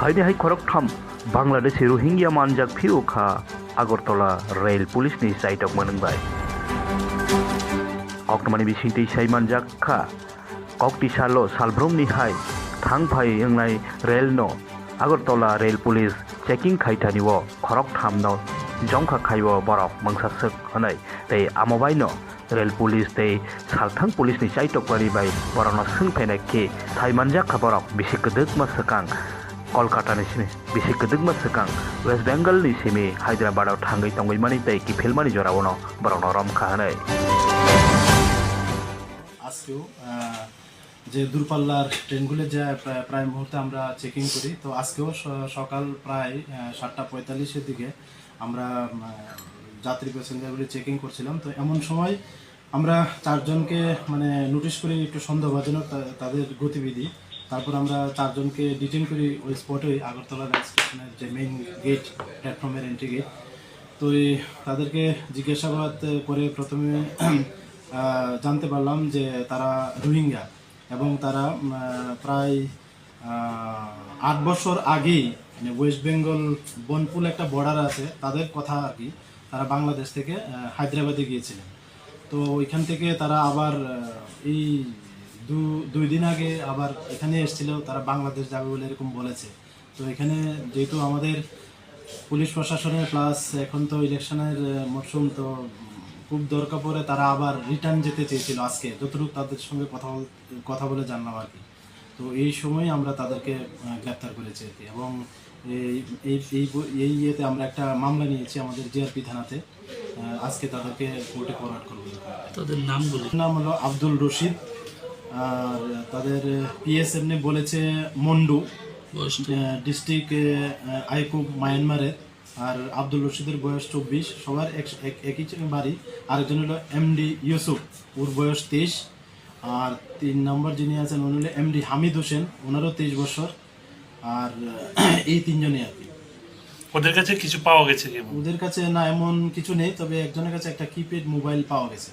Haini hai Khoroktham, Bangladesh Rohingya manjak phiukha Agartala Rail Police ni saitok manungbai. Oktomani bisingtei sai manjak kha Kokti salo salbrumni hai thangphai engnai rail no Agartala Rail Police checking khaitani wo Khoroktham no jongkha khaiwo borok mangsasuk hanai tei amobai no Rail Police tei salthang police ni saitok bari bai borokno sungphaina ke thai manjak kha borok bisi kedek masakang Kolkata ni sini bisi kedek masakang West Bengal ni simi Hyderabad au thangai tongoi mani tei ki filmani jorawono borokno romkha hanai আজকেও যে দূরপাল্লার ট্রেনগুলো যা প্রায় মুহূর্তে আমরা checking করি তো আজকেও সকাল প্রায় 7:45-এর দিকে আমরা যাত্রী প্যাসেঞ্জারগুলি চেকিং করছিলাম তো এমন সময় আমরা চারজনকে মানে নোটিশ করি একটু সন্দেহভাজনক তাদের গতিবিধি তারপর আমরা চারজনকে ডিটেইন করি ওই স্পটে আগরতলা রেল স্টেশনের যে মেইন গেট প্ল্যাটফর্মের এন্ট্রি গেট তো তাদেরকে জিজ্ঞাসাবাদ করে প্রথমে জানতে পারলাম যে তারা রোহিঙ্গা এবং তারা প্রায় 8 বছর আগেই মানে ওয়েস্ট বেঙ্গল বনপুল একটা বর্ডার আছে তাদের কথা আর কি তারা বাংলাদেশ থেকে হায়দ্রাবাদে গিয়েছিলেন তো ওইখান থেকে তারা আবার এই দুই দিন আগে আবার এখানে এসেছিল তারা বাংলাদেশ যাবে বলে এরকম বলেছে তো এখানে যেহেতু আমাদের পুলিশ প্রশাসনের প্লাস এখন তো ইলেকশনের মরশুম তো খুব দরকার পড়ে তারা আবার রিটার্ন যেতে চেয়েছিল আজকে যতটুকু তাদের সঙ্গে কথা বলে জানলাম আর কি তো এই সময় আমরা তাদেরকে গ্রেপ্তার করেছি আর কি এবং এই ইয়েতে আমরা একটা মামলা নিয়েছি আমাদের জিআরপি থানাতে আজকে তাদেরকে কোর্টে ফরওয়ার্ড করব তাদের নাম হলো আব্দুল রশিদ আর তাদের পিএসএমনে বলেছে মন্ডু ডিস্ট্রিক্ট আইকুব মায়ানমারের আর আব্দুল রশিদের বয়স 24 সবার একই বাড়ি আরেকজন হলো এমডি ইউসুফ ওর বয়স 23 আর 3 নম্বর যিনি আছেন উনি হলো এমডি হামিদ হোসেন ওনারও 23 বছর আর এই তিনজনই আর কি ওদের কাছে কিছু পাওয়া গেছে কি ওদের কাছে না এমন কিছু নেই তবে একজনের কাছে একটা কিপ্যাড মোবাইল পাওয়া গেছে